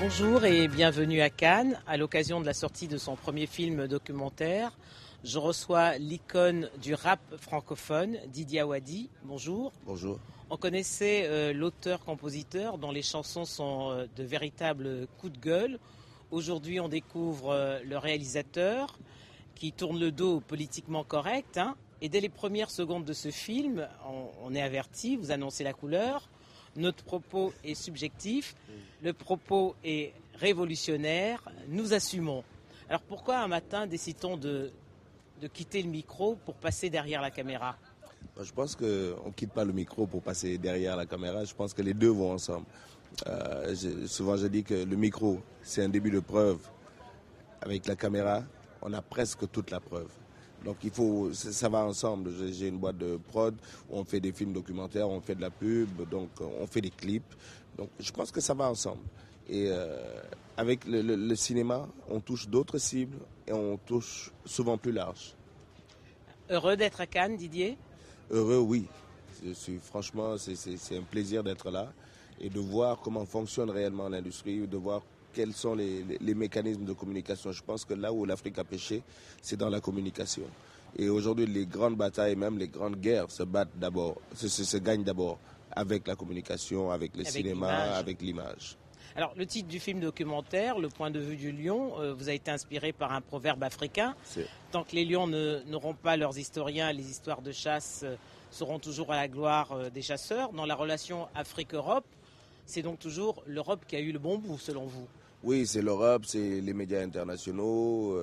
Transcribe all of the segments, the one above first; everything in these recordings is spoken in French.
Bonjour et bienvenue à Cannes. À l'occasion de la sortie de son premier film documentaire, je reçois l'icône du rap francophone, Didier Awadi. Bonjour. Bonjour. On connaissait l'auteur-compositeur dont les chansons sont de véritables coups de gueule. Aujourd'hui, on découvre le réalisateur qui tourne le dos au politiquement correct. Et dès les premières secondes de ce film, on est averti, vous annoncez la couleur. Notre propos est subjectif, le propos est révolutionnaire, nous assumons. Alors pourquoi un matin décide-t-on de quitter le micro pour passer derrière la caméra ? Je pense qu'on ne quitte pas le micro pour passer derrière la caméra, je pense que les deux vont ensemble. Souvent je dis que le micro, c'est un début de preuve. Avec la caméra, on a presque toute la preuve. Donc ça va ensemble. J'ai une boîte de prod où on fait des films documentaires, on fait de la pub, donc on fait des clips. Donc je pense que ça va ensemble. Et avec le cinéma, on touche d'autres cibles et on touche souvent plus large. Heureux d'être à Cannes, Didier ? Heureux, oui. Franchement, c'est un plaisir d'être là et de voir comment fonctionne réellement l'industrie, de voir quels sont les mécanismes de communication. Je pense que là où l'Afrique a péché, c'est dans la communication. Et aujourd'hui, les grandes batailles, même les grandes guerres, se gagnent d'abord avec la communication, avec le cinéma, avec l'image. Alors, le titre du film documentaire, Le point de vue du lion, vous a été inspiré par un proverbe africain. Tant que les lions n'auront pas leurs historiens, les histoires de chasse seront toujours à la gloire des chasseurs. Dans la relation Afrique-Europe, c'est donc toujours l'Europe qui a eu le bon bout, selon vous ? Oui, c'est l'Europe, c'est les médias internationaux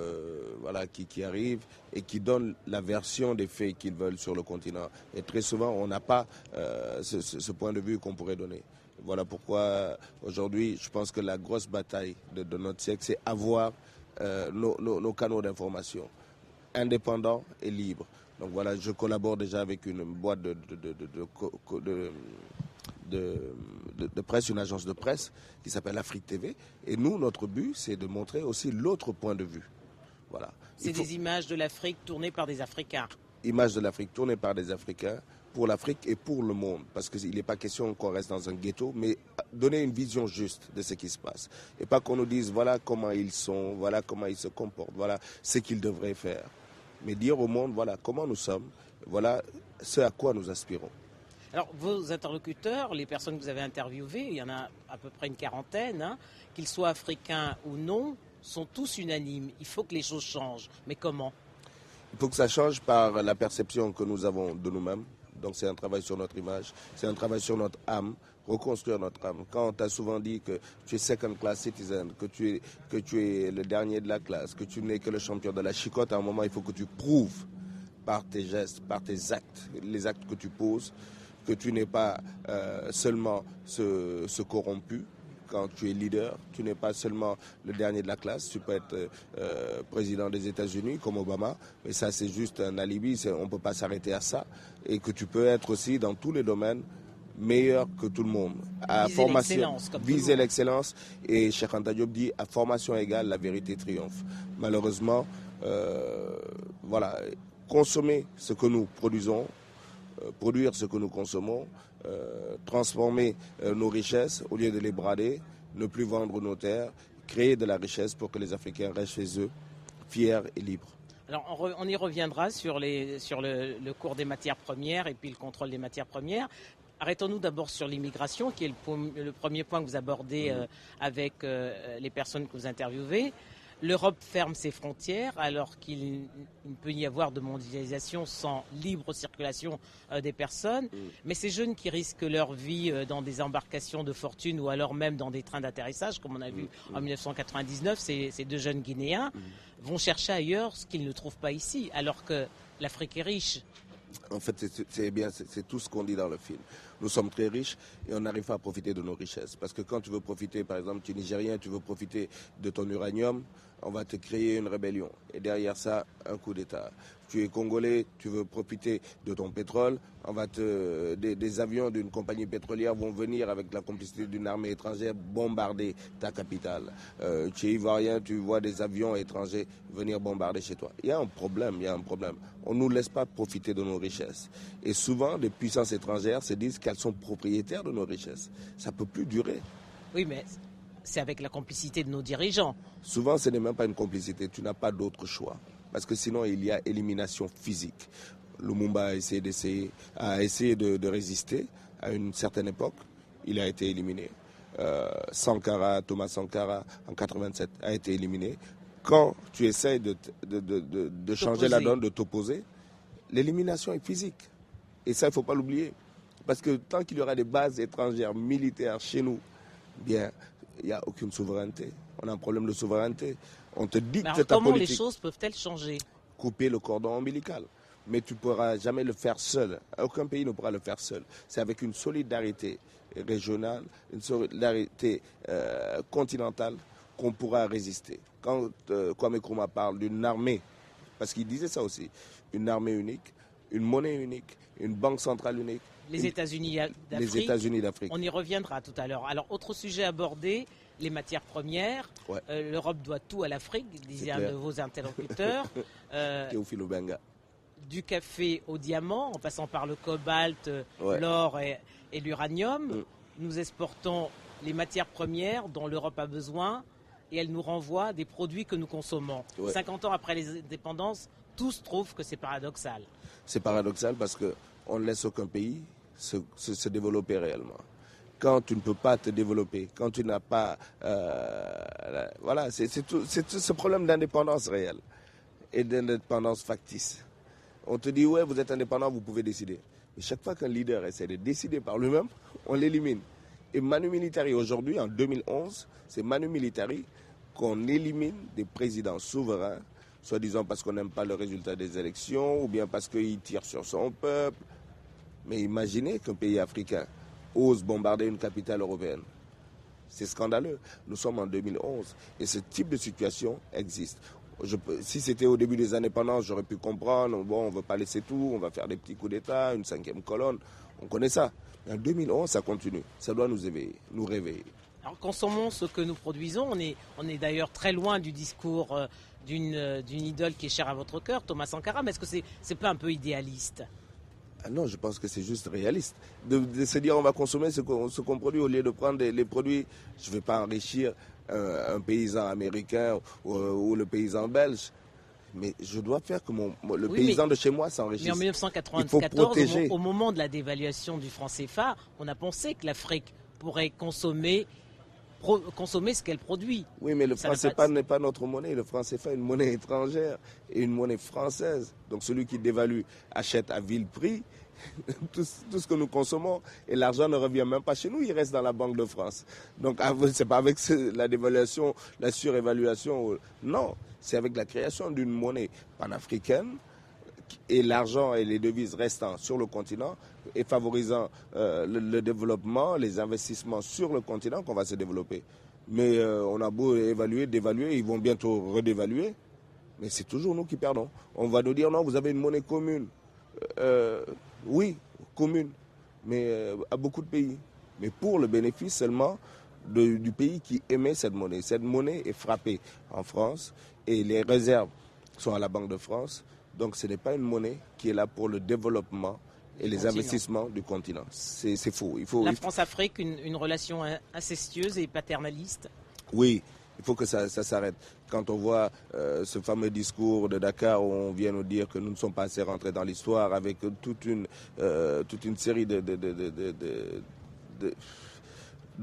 qui arrivent et qui donnent la version des faits qu'ils veulent sur le continent. Et très souvent, on n'a pas ce point de vue qu'on pourrait donner. Voilà pourquoi aujourd'hui, je pense que la grosse bataille de notre siècle, c'est avoir nos canaux d'information indépendants et libres. Donc voilà, je collabore déjà avec une boîte de presse, une agence de presse qui s'appelle Afrique TV. Et nous, notre but, c'est de montrer aussi l'autre point de vue. Voilà. C'est des images de l'Afrique tournées par des Africains. Images de l'Afrique tournées par des Africains, pour l'Afrique et pour le monde. Parce qu'il n'est pas question qu'on reste dans un ghetto, mais donner une vision juste de ce qui se passe. Et pas qu'on nous dise, voilà comment ils sont, voilà comment ils se comportent, voilà ce qu'ils devraient faire. Mais dire au monde, voilà comment nous sommes, voilà ce à quoi nous aspirons. Alors, vos interlocuteurs, les personnes que vous avez interviewées, il y en a à peu près une quarantaine, qu'ils soient africains ou non, sont tous unanimes. Il faut que les choses changent. Mais comment ? Il faut que ça change par la perception que nous avons de nous-mêmes. Donc c'est un travail sur notre image, c'est un travail sur notre âme, reconstruire notre âme. Quand on t'a souvent dit que tu es second class citizen, que tu es le dernier de la classe, que tu n'es que le champion de la chicotte, à un moment il faut que tu prouves par tes gestes, par tes actes, les actes que tu poses, que tu n'es pas seulement ce corrompu. Quand tu es leader, tu n'es pas seulement le dernier de la classe, tu peux être président des États-Unis comme Obama, mais ça c'est juste un alibi, on ne peut pas s'arrêter à ça, et que tu peux être aussi dans tous les domaines meilleur que tout le monde. Viser l'excellence, et Cheikh Anta Diop dit à formation égale, la vérité triomphe. Malheureusement, consommer ce que nous produisons, produire ce que nous consommons, transformer nos richesses au lieu de les brader, ne plus vendre nos terres, créer de la richesse pour que les Africains restent chez eux, fiers et libres. Alors on y reviendra sur le cours des matières premières et puis le contrôle des matières premières. Arrêtons-nous d'abord sur l'immigration, qui est le premier point que vous abordez avec les personnes que vous interviewez. L'Europe ferme ses frontières alors qu'il ne peut y avoir de mondialisation sans libre circulation des personnes. Mais ces jeunes qui risquent leur vie dans des embarcations de fortune ou alors même dans des trains d'atterrissage, comme on a vu en 1999, ces deux jeunes Guinéens vont chercher ailleurs ce qu'ils ne trouvent pas ici, alors que l'Afrique est riche. En fait, c'est tout ce qu'on dit dans le film. Nous sommes très riches et on n'arrive pas à profiter de nos richesses. Parce que quand tu veux profiter, par exemple, tu es Nigérien, tu veux profiter de ton uranium, on va te créer une rébellion. Et derrière ça, un coup d'État. Tu es Congolais, tu veux profiter de ton pétrole, des avions d'une compagnie pétrolière vont venir avec la complicité d'une armée étrangère bombarder ta capitale. Tu es Ivoirien, tu vois des avions étrangers venir bombarder chez toi. Il y a un problème. On ne nous laisse pas profiter de nos richesses. Et souvent, les puissances étrangères se disent qu'elles sont propriétaires de nos richesses. Ça ne peut plus durer. Oui, mais c'est avec la complicité de nos dirigeants. Souvent, ce n'est même pas une complicité. Tu n'as pas d'autre choix. Parce que sinon, il y a élimination physique. Lumumba a essayé de résister à une certaine époque. Il a été éliminé. Thomas Sankara, en 87, a été éliminé. Quand tu essaies de changer la donne, de t'opposer, l'élimination est physique. Et ça, il ne faut pas l'oublier. Parce que tant qu'il y aura des bases étrangères militaires chez nous, bien, il n'y a aucune souveraineté. On a un problème de souveraineté. On te dicte ta politique. Comment les choses peuvent-elles changer? Couper le cordon ombilical. Mais tu ne pourras jamais le faire seul. Aucun pays ne pourra le faire seul. C'est avec une solidarité régionale, une solidarité continentale qu'on pourra résister. Quand Kwame Nkrumah parle d'une armée, parce qu'il disait ça aussi, une armée unique, une monnaie unique, une banque centrale unique. Les États-Unis d'Afrique. On y reviendra tout à l'heure. Alors, autre sujet abordé, les matières premières. Ouais. L'Europe doit tout à l'Afrique, disait un de vos interlocuteurs. Théophile Obenga. Du café au diamant, en passant par le cobalt, l'or et l'uranium. Nous exportons les matières premières dont l'Europe a besoin et elle nous renvoie des produits que nous consommons. 50 ans après les indépendances, tous trouvent que c'est paradoxal. C'est paradoxal parce qu'on ne laisse aucun pays se développer réellement. Quand tu ne peux pas te développer, quand tu n'as pas... voilà, c'est tout ce problème d'indépendance réelle et d'indépendance factice. On te dit, ouais, vous êtes indépendant, vous pouvez décider. Mais chaque fois qu'un leader essaie de décider par lui-même, on l'élimine. Et Manu Militari, aujourd'hui, en 2011, c'est Manu Militari qu'on élimine des présidents souverains, soi-disant parce qu'on n'aime pas le résultat des élections ou bien parce qu'il tire sur son peuple. Mais imaginez qu'un pays africain ose bombarder une capitale européenne. C'est scandaleux. Nous sommes en 2011 et ce type de situation existe. Si c'était au début des indépendances, j'aurais pu comprendre, bon, on ne veut pas laisser tout, on va faire des petits coups d'État, une 5e colonne, on connaît ça. Mais en 2011, ça continue, ça doit nous éveiller, nous réveiller. Alors consommons ce que nous produisons, on est d'ailleurs très loin du discours d'une idole qui est chère à votre cœur, Thomas Sankara, mais est-ce que c'est pas un peu idéaliste ? Non, je pense que c'est juste réaliste. De se dire on va consommer ce qu'on produit au lieu de prendre les produits. Je ne vais pas enrichir un paysan américain ou le paysan belge. Mais je dois faire que le paysan de chez moi s'enrichisse. Mais en 1994, au moment de la dévaluation du franc CFA, on a pensé que l'Afrique pourrait consommer ce qu'elle produit. Oui, mais le franc CFA n'est pas notre monnaie. Le franc CFA est une monnaie étrangère et une monnaie française. Donc celui qui dévalue achète à vil prix tout ce que nous consommons et l'argent ne revient même pas chez nous, il reste dans la Banque de France. Donc c'est pas avec la dévaluation, la surévaluation. Non, c'est avec la création d'une monnaie panafricaine et l'argent et les devises restant sur le continent et favorisant le développement, les investissements sur le continent qu'on va se développer. Mais on a beau évaluer, dévaluer, ils vont bientôt redévaluer, mais c'est toujours nous qui perdons. On va nous dire non, vous avez une monnaie commune. Oui, commune, mais à beaucoup de pays. Mais pour le bénéfice seulement du pays qui émet cette monnaie. Cette monnaie est frappée en France et les réserves sont à la Banque de France. Donc ce n'est pas une monnaie qui est là pour le développement et les investissements du continent. C'est faux. La France-Afrique, une relation incestueuse et paternaliste. Oui, il faut que ça s'arrête. Quand on voit ce fameux discours de Dakar où on vient nous dire que nous ne sommes pas assez rentrés dans l'histoire avec toute une série de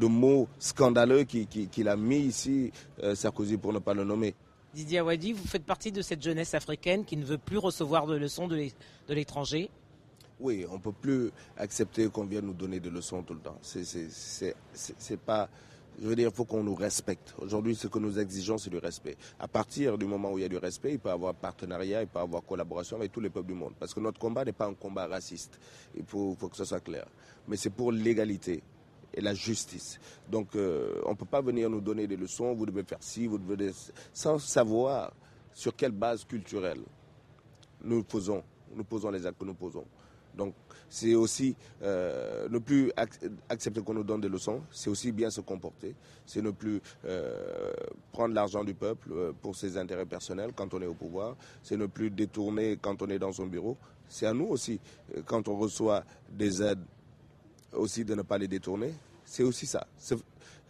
mots scandaleux qu'il a mis ici, Sarkozy pour ne pas le nommer. Didier Awadi, vous faites partie de cette jeunesse africaine qui ne veut plus recevoir de leçons de l'étranger. Oui, on ne peut plus accepter qu'on vienne nous donner des leçons tout le temps. C'est pas... Je veux dire, il faut qu'on nous respecte. Aujourd'hui, ce que nous exigeons, c'est du respect. À partir du moment où il y a du respect, il peut y avoir partenariat, il peut y avoir collaboration avec tous les peuples du monde. Parce que notre combat n'est pas un combat raciste. Il faut que ce soit clair. Mais c'est pour l'égalité et la justice. Donc, on ne peut pas venir nous donner des leçons, vous devez faire ci, vous devez... sans savoir sur quelle base culturelle nous posons les actes que nous posons. Donc, c'est aussi ne plus accepter qu'on nous donne des leçons, c'est aussi bien se comporter, c'est ne plus prendre l'argent du peuple pour ses intérêts personnels quand on est au pouvoir, c'est ne plus détourner quand on est dans son bureau. C'est à nous aussi, quand on reçoit des aides, aussi de ne pas les détourner. C'est aussi ça,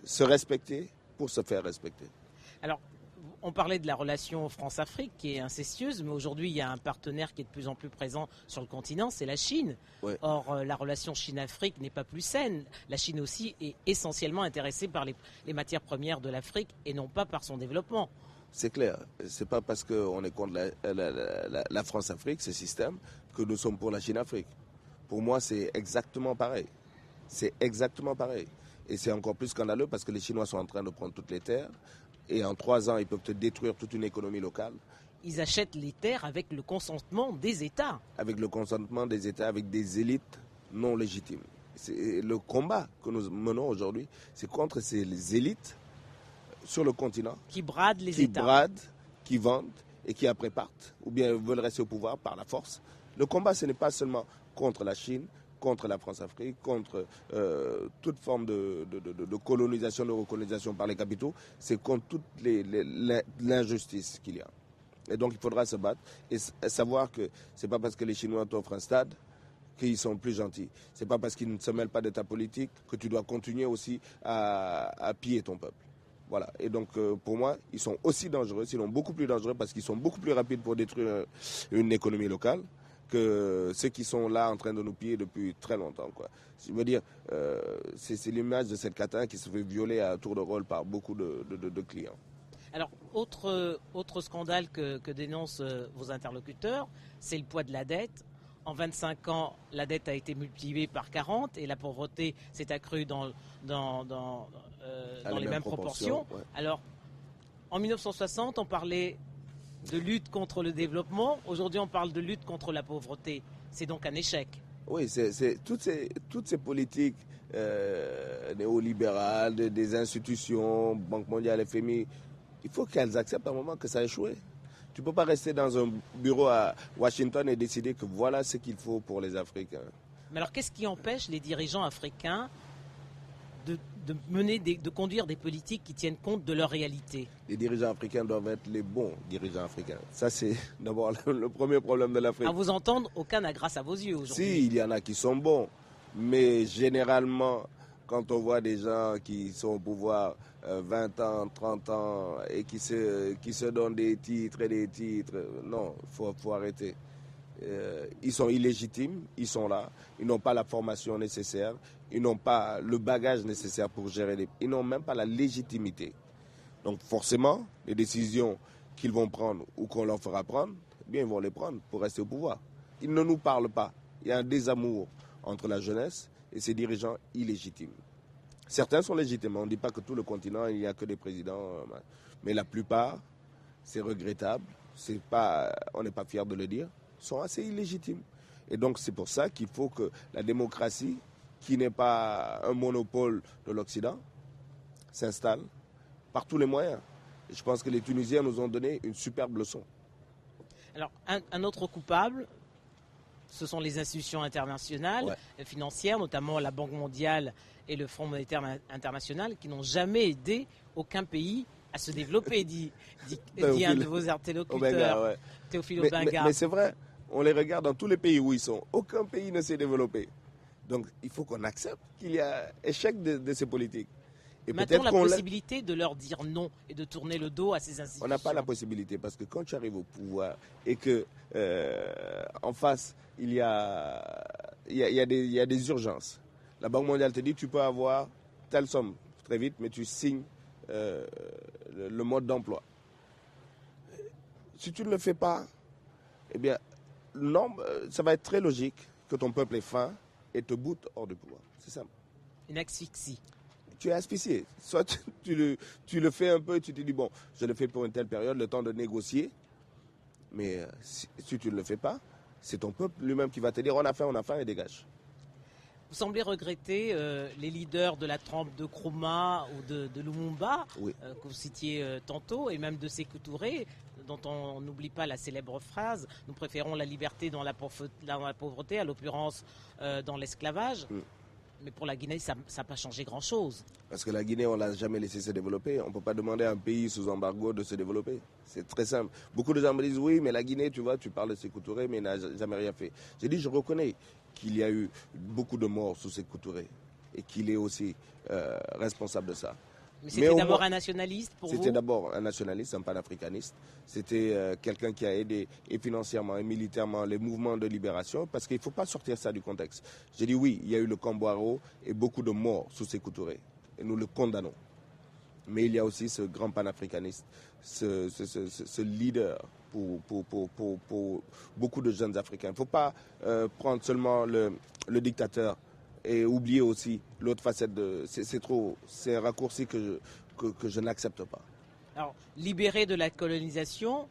se respecter pour se faire respecter. Alors, on parlait de la relation France-Afrique qui est incestueuse, mais aujourd'hui, il y a un partenaire qui est de plus en plus présent sur le continent, c'est la Chine. Ouais. Or, la relation Chine-Afrique n'est pas plus saine. La Chine aussi est essentiellement intéressée par les matières premières de l'Afrique et non pas par son développement. C'est clair. C'est pas parce qu'on est contre la France-Afrique, ce système, que nous sommes pour la Chine-Afrique. Pour moi, c'est exactement pareil. C'est exactement pareil. Et c'est encore plus scandaleux parce que les Chinois sont en train de prendre toutes les terres. Et en 3 ans, ils peuvent te détruire toute une économie locale. Ils achètent les terres avec le consentement des États. Avec le consentement des États, avec des élites non légitimes. Le combat que nous menons aujourd'hui, c'est contre ces élites sur le continent. Qui bradent les États. Qui bradent, qui vendent et qui après partent, ou bien veulent rester au pouvoir par la force. Le combat, ce n'est pas seulement contre la Chine, contre la France-Afrique, contre toute forme de colonisation, de recolonisation par les capitaux, c'est contre toute l'injustice qu'il y a. Et donc il faudra se battre et savoir que ce n'est pas parce que les Chinois t'offrent un stade qu'ils sont plus gentils. Ce n'est pas parce qu'ils ne se mêlent pas de ta politique que tu dois continuer aussi à piller ton peuple. Voilà. Et donc pour moi, ils sont aussi dangereux, sinon beaucoup plus dangereux parce qu'ils sont beaucoup plus rapides pour détruire une économie locale que ceux qui sont là en train de nous piller depuis très longtemps, quoi. Je veux dire, c'est l'image de cette catin qui se fait violer à tour de rôle par beaucoup de clients. Alors, autre scandale que dénoncent vos interlocuteurs, c'est le poids de la dette. En 25 ans, la dette a été multipliée par 40 et la pauvreté s'est accrue dans les mêmes proportions. Ouais. Alors, en 1960, on parlait de lutte contre le développement. Aujourd'hui, on parle de lutte contre la pauvreté. C'est donc un échec. Oui, c'est toutes ces politiques néolibérales, des institutions, Banque mondiale, FMI, il faut qu'elles acceptent à un moment que ça a échoué. Tu ne peux pas rester dans un bureau à Washington et décider que voilà ce qu'il faut pour les Africains. Mais alors, qu'est-ce qui empêche les dirigeants africains de conduire des politiques qui tiennent compte de leur réalité? Les dirigeants africains doivent être les bons dirigeants africains. Ça, c'est d'abord le premier problème de l'Afrique. À vous entendre, aucun n'a grâce à vos yeux aujourd'hui. Si, il y en a qui sont bons. Mais généralement, quand on voit des gens qui sont au pouvoir 20 ans, 30 ans et qui se donnent des titres et des titres, non, il faut arrêter. Ils sont illégitimes, ils sont là, ils n'ont pas la formation nécessaire, ils n'ont pas le bagage nécessaire pour gérer ils n'ont même pas la légitimité. Donc forcément, les décisions qu'ils vont prendre ou qu'on leur fera prendre, eh bien ils vont les prendre pour rester au pouvoir. Ils ne nous parlent pas. Il y a un désamour entre la jeunesse et ces dirigeants illégitimes. Certains sont légitimes, on ne dit pas que tout le continent, il n'y a que des présidents, mais la plupart, c'est regrettable, on n'est pas fiers de le dire, sont assez illégitimes. Et donc c'est pour ça qu'il faut que la démocratie, qui n'est pas un monopole de l'Occident, s'installe par tous les moyens. Et je pense que les Tunisiens nous ont donné une superbe leçon. Alors, un autre coupable, ce sont les institutions internationales, financières, notamment la Banque mondiale et le Fonds monétaire international, qui n'ont jamais aidé aucun pays à se développer, dit un de vos interlocuteurs, Théophile Obenga. Mais c'est vrai, on les regarde dans tous les pays où ils sont. Aucun pays ne s'est développé. Donc il faut qu'on accepte qu'il y a échec de ces politiques. Et maintenant, la possibilité de leur dire non et de tourner le dos à ces institutions. On n'a pas la possibilité parce que quand tu arrives au pouvoir et que en face, il y a des urgences. La Banque mondiale te dit tu peux avoir telle somme très vite, mais tu signes le mode d'emploi. Si tu ne le fais pas, eh bien, non, ça va être très logique que ton peuple ait faim et te boute hors du pouvoir. C'est ça. Une asphyxie. Tu es asphyxié. Soit tu le fais un peu et tu te dis, bon, je le fais pour une telle période, le temps de négocier. Mais si tu ne le fais pas, c'est ton peuple lui-même qui va te dire, on a faim et dégage. Vous semblez regretter les leaders de la trempe de Nkrumah ou de Lumumba, que vous citiez tantôt, et même de Sékou Touré, dont on n'oublie pas la célèbre phrase « Nous préférons la liberté dans la pauvreté, à l'occurrence dans l'esclavage ». Mais pour la Guinée, ça n'a pas changé grand-chose. Parce que la Guinée, on ne l'a jamais laissé se développer. On ne peut pas demander à un pays sous embargo de se développer. C'est très simple. Beaucoup de gens me disent, oui, mais la Guinée, tu vois, tu parles de Sékou Touré, mais il n'a jamais rien fait. J'ai dit, je reconnais qu'il y a eu beaucoup de morts sous Sékou Touré et qu'il est aussi responsable de ça. Mais c'était d'abord un nationaliste pour vous? C'était d'abord un nationaliste, un panafricaniste. C'était quelqu'un qui a aidé et financièrement et militairement les mouvements de libération, parce qu'il ne faut pas sortir ça du contexte. J'ai dit oui, il y a eu le Cambouaro et beaucoup de morts sous Sékou Touré. Et nous le condamnons. Mais il y a aussi ce grand panafricaniste, ce leader pour beaucoup de jeunes Africains. Il ne faut pas prendre seulement le dictateur et oublier aussi l'autre facette c'est un raccourci que je n'accepte pas. Alors, libéré de la colonisation,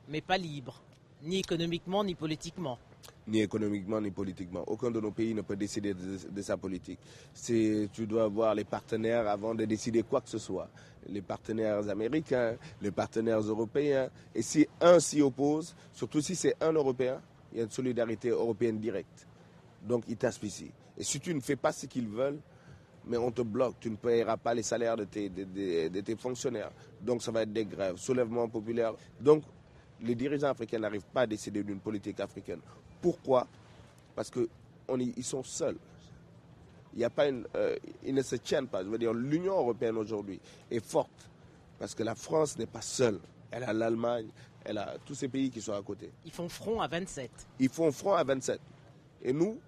mais pas libre, ni économiquement, ni politiquement. Ni économiquement, ni politiquement. Aucun de nos pays ne peut décider de sa politique. Tu dois avoir les partenaires avant de décider quoi que ce soit. Les partenaires américains, les partenaires européens. Et si un s'y oppose, surtout si c'est un Européen, il y a une solidarité européenne directe. Donc ils t'asphyxient. Et si tu ne fais pas ce qu'ils veulent, mais on te bloque, tu ne paieras pas les salaires de tes fonctionnaires. Donc ça va être des grèves, soulèvements populaires. Donc les dirigeants africains n'arrivent pas à décider d'une politique africaine. Pourquoi? Parce qu'ils sont seuls. Il y a pas ils ne se tiennent pas. Je veux dire, l'Union européenne aujourd'hui est forte parce que la France n'est pas seule. Elle a l'Allemagne, elle a tous ces pays qui sont à côté. Ils font front à 27. Ils font front à 27. Et nous,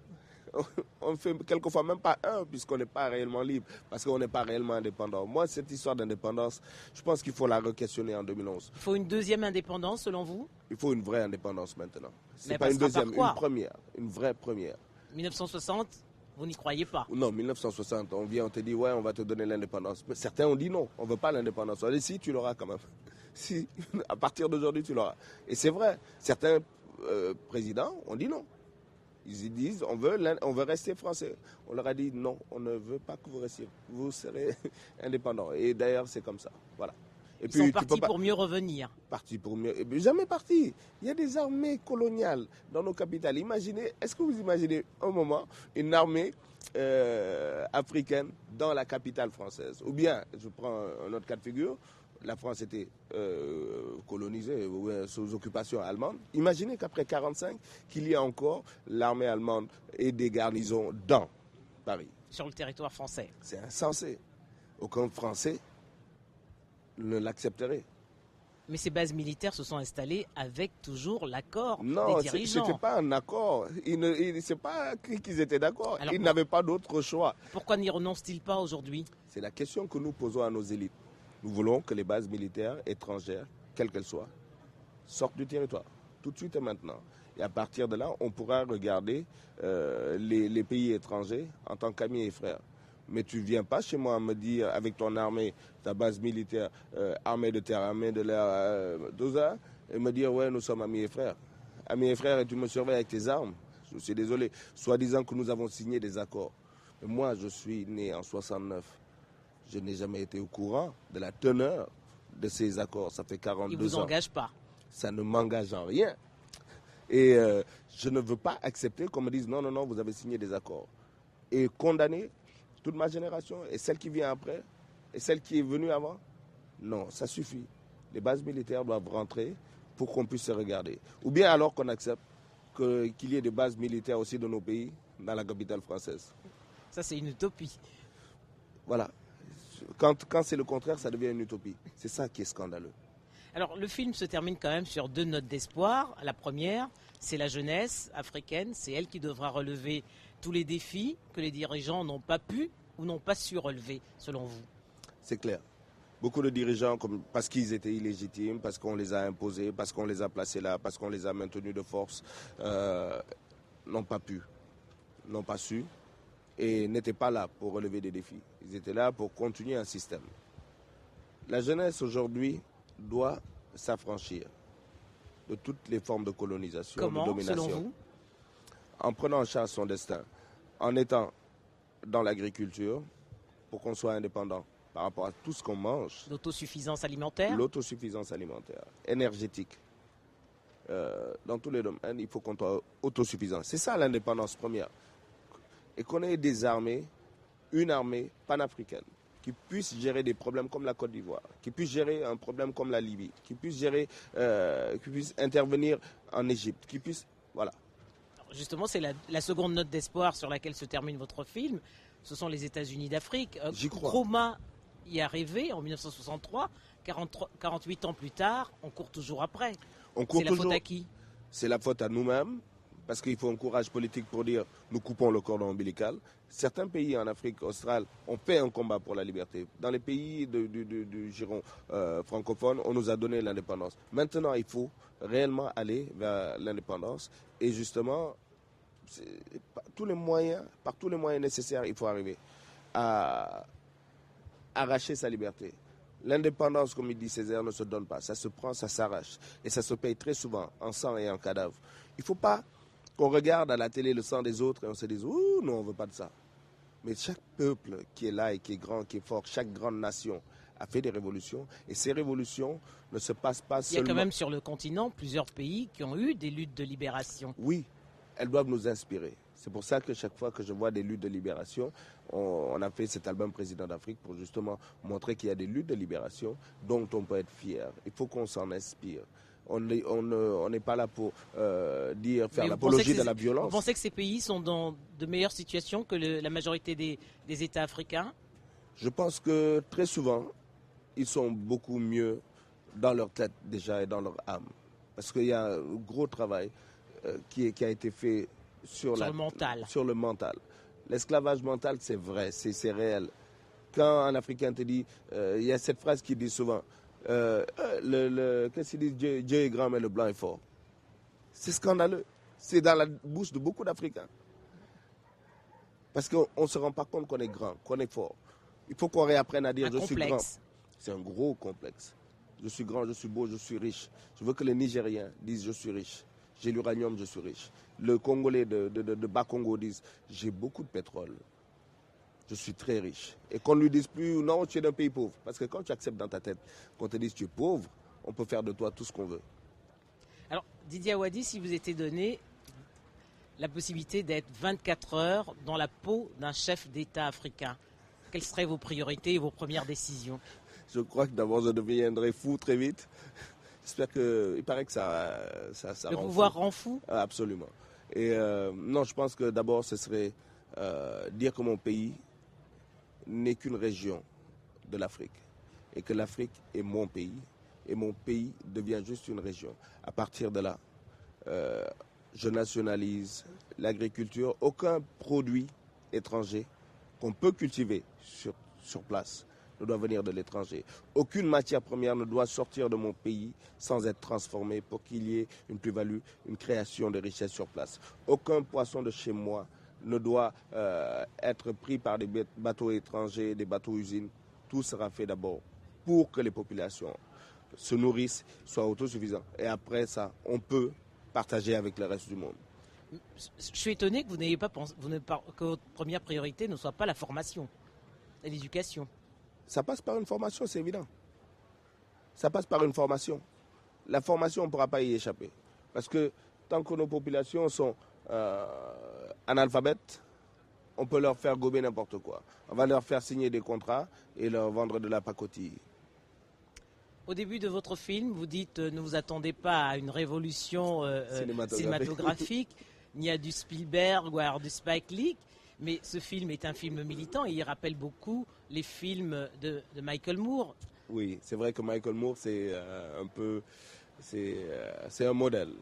on ne fait quelquefois même pas un, puisqu'on n'est pas réellement libre, parce qu'on n'est pas réellement indépendant. Moi, cette histoire d'indépendance, je pense qu'il faut la re-questionner en 2011. Il faut une deuxième indépendance, selon vous? Il faut une vraie indépendance maintenant. Ce n'est Mais pas une deuxième, une première, une vraie première. 1960, vous n'y croyez pas? Non, 1960, on vient, on te dit, ouais, on va te donner l'indépendance. Mais certains ont dit non, on ne veut pas l'indépendance. On dit, si, tu l'auras quand même. Si, à partir d'aujourd'hui, tu l'auras. Et c'est vrai, certains présidents ont dit non. Ils disent, on veut rester français. On leur a dit, non, on ne veut pas que vous restiez. Vous serez indépendants. Et d'ailleurs, c'est comme ça. Voilà. Et puis, ils sont partis pour mieux revenir. Partis pour mieux. Et jamais partis. Il y a des armées coloniales dans nos capitales. Imaginez, est-ce que vous imaginez un moment une armée africaine dans la capitale française? Ou bien, je prends un autre cas de figure, la France était colonisée sous occupation allemande. Imaginez qu'après 1945, qu'il y ait encore l'armée allemande et des garnisons dans Paris. Sur le territoire français. C'est insensé. Aucun Français ne l'accepterait. Mais ces bases militaires se sont installées avec toujours l'accord des dirigeants. Non, ce n'était pas un accord. C'est pas qu'ils étaient d'accord. Ils n'avaient pas d'autre choix. Pourquoi n'y renoncent-ils pas aujourd'hui? C'est la question que nous posons à nos élites. Nous voulons que les bases militaires étrangères, quelles qu'elles soient, sortent du territoire, tout de suite et maintenant. Et à partir de là, on pourra regarder les pays étrangers en tant qu'amis et frères. Mais tu ne viens pas chez moi me dire, avec ton armée, ta base militaire, armée de terre, armée de l'air, tout ça, et me dire, ouais, nous sommes amis et frères. Amis et frères, et tu me surveilles avec tes armes. Je suis désolé. Soi-disant que nous avons signé des accords. Mais moi, je suis né en 69. Je n'ai jamais été au courant de la teneur de ces accords. Ça fait 42 ans. Ils ne vous engagent pas? Ça ne m'engage en rien. Et je ne veux pas accepter qu'on me dise non, non, non, vous avez signé des accords. Et condamner toute ma génération et celle qui vient après et celle qui est venue avant. Non, ça suffit. Les bases militaires doivent rentrer pour qu'on puisse se regarder. Ou bien alors qu'on accepte qu'il y ait des bases militaires aussi dans nos pays, dans la capitale française. Ça, c'est une utopie. Voilà. Quand c'est le contraire, ça devient une utopie. C'est ça qui est scandaleux. Alors, le film se termine quand même sur deux notes d'espoir. La première, c'est la jeunesse africaine. C'est elle qui devra relever tous les défis que les dirigeants n'ont pas pu ou n'ont pas su relever, selon vous. C'est clair. Beaucoup de dirigeants, parce qu'ils étaient illégitimes, parce qu'on les a imposés, parce qu'on les a placés là, parce qu'on les a maintenus de force, n'ont pas pu, n'ont pas su et n'étaient pas là pour relever des défis. Ils étaient là pour continuer un système. La jeunesse aujourd'hui doit s'affranchir de toutes les formes de colonisation, de domination. Selon vous? En prenant en charge son destin, en étant dans l'agriculture pour qu'on soit indépendant par rapport à tout ce qu'on mange. L'autosuffisance alimentaire? L'autosuffisance alimentaire, énergétique. Dans tous les domaines, il faut qu'on soit autosuffisant. C'est ça l'indépendance première. Et qu'on ait des armées, une armée panafricaine, qui puisse gérer des problèmes comme la Côte d'Ivoire, qui puisse gérer un problème comme la Libye, qui puisse gérer, qui puisse intervenir en Égypte, qui puisse... Voilà. Justement, c'est la seconde note d'espoir sur laquelle se termine votre film. Ce sont les États-Unis d'Afrique. J'y crois. y est arrivé en 1963. 48 ans plus tard, on court toujours après. C'est la faute à qui? C'est la faute à nous-mêmes, parce qu'il faut un courage politique pour dire nous coupons le cordon ombilical. Certains pays en Afrique australe ont fait un combat pour la liberté. Dans les pays du giron francophone, on nous a donné l'indépendance. Maintenant, il faut réellement aller vers l'indépendance. Et justement, par tous les moyens nécessaires, il faut arriver à arracher sa liberté. L'indépendance, comme il dit Césaire, ne se donne pas. Ça se prend, ça s'arrache. Et ça se paye très souvent en sang et en cadavre. Il ne faut pas qu'on regarde à la télé le sang des autres et on se dise « Ouh, non, on ne veut pas de ça ». Mais chaque peuple qui est là et qui est grand, qui est fort, chaque grande nation a fait des révolutions. Et ces révolutions ne se passent pas seulement... Il y a quand même sur le continent plusieurs pays qui ont eu des luttes de libération. Oui, elles doivent nous inspirer. C'est pour ça que chaque fois que je vois des luttes de libération, on a fait cet album Président d'Afrique pour justement montrer qu'il y a des luttes de libération dont on peut être fier. Il faut qu'on s'en inspire. On n'est pas là pour faire l'apologie de la violence. Vous pensez que ces pays sont dans de meilleures situations que la majorité des États africains? Je pense que très souvent, ils sont beaucoup mieux dans leur tête déjà et dans leur âme. Parce qu'il y a un gros travail qui a été fait sur le mental. L'esclavage mental, c'est vrai, c'est réel. Quand un Africain te dit, il y a cette phrase qu'il dit souvent, qu'est-ce qu'il dit, Dieu est grand mais le blanc est fort. C'est scandaleux. C'est dans la bouche de beaucoup d'Africains. Parce qu'on ne se rend pas compte qu'on est grand, qu'on est fort. Il faut qu'on réapprenne à dire je suis grand. C'est un gros complexe. Je suis grand, je suis beau, je suis riche. Je veux que les Nigériens disent je suis riche. J'ai l'uranium, je suis riche. Le Congolais de Bas-Congo disent j'ai beaucoup de pétrole. Je suis très riche. Et qu'on ne lui dise plus non, tu es d'un pays pauvre. Parce que quand tu acceptes dans ta tête qu'on te dise tu es pauvre, on peut faire de toi tout ce qu'on veut. Alors, Didier Awadi, si vous étiez donné la possibilité d'être 24 heures dans la peau d'un chef d'État africain, quelles seraient vos priorités et vos premières décisions? Je crois que d'abord je deviendrai fou très vite. J'espère que... Il paraît que ça le pouvoir rend fou? Absolument. Et non, je pense que d'abord ce serait dire que mon pays n'est qu'une région de l'Afrique. Et que l'Afrique est mon pays. Et mon pays devient juste une région. À partir de là, je nationalise l'agriculture. Aucun produit étranger qu'on peut cultiver sur place ne doit venir de l'étranger. Aucune matière première ne doit sortir de mon pays sans être transformée pour qu'il y ait une plus-value, une création de richesse sur place. Aucun poisson de chez moi ne doit être pris par des bateaux étrangers, des bateaux-usines. Tout sera fait d'abord pour que les populations se nourrissent, soient autosuffisants. Et après ça, on peut partager avec le reste du monde. Je suis étonné que vous n'ayez pas pensé, que votre première priorité ne soit pas la formation et l'éducation. Ça passe par une formation, c'est évident. Ça passe par une formation. La formation, on ne pourra pas y échapper. Parce que tant que nos populations sont analphabètes, on peut leur faire gober n'importe quoi. On va leur faire signer des contrats et leur vendre de la pacotille. Au début de votre film, vous dites ne vous attendez pas à une révolution cinématographique, ni à du Spielberg ou à du Spike Lee, mais ce film est un film militant et il rappelle beaucoup les films de Michael Moore. Oui, c'est vrai que Michael Moore, c'est un modèle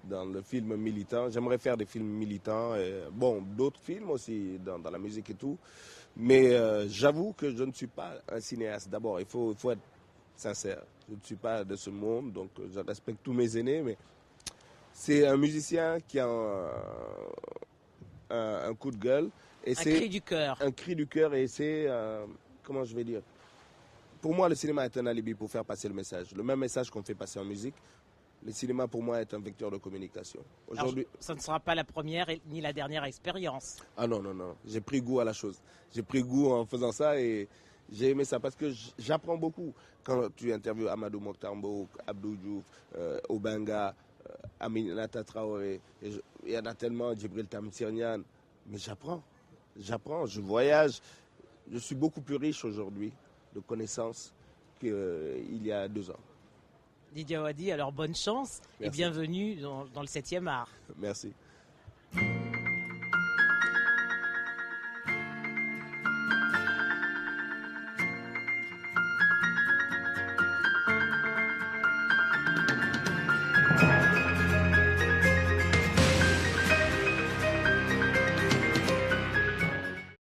dans le film militant. J'aimerais faire des films militants, bon, d'autres films aussi dans la musique et tout, mais j'avoue que je ne suis pas un cinéaste. D'abord, il faut être sincère. Je ne suis pas de ce monde, donc je respecte tous mes aînés, mais c'est un musicien qui a un coup de gueule. Et un cri du cœur. Un cri du cœur, et c'est, comment je vais dire, pour moi le cinéma est un alibi pour faire passer le message. Le même message qu'on fait passer en musique, le cinéma pour moi est un vecteur de communication. Aujourd'hui, ça ne sera pas la première ni la dernière expérience. Ah non, j'ai pris goût à la chose. J'ai pris goût en faisant ça et j'ai aimé ça parce que j'apprends beaucoup. Quand tu interviews Amadou Mokhtar Mbow, Abdou Diouf, Obenga, Aminata Traoré, il y en a tellement, Djibril Tamsirnian, mais j'apprends, je voyage. Je suis beaucoup plus riche aujourd'hui de connaissances qu'il y a 2 ans. Didier Awadi, alors bonne chance. Merci. Et bienvenue dans le 7e art. Merci.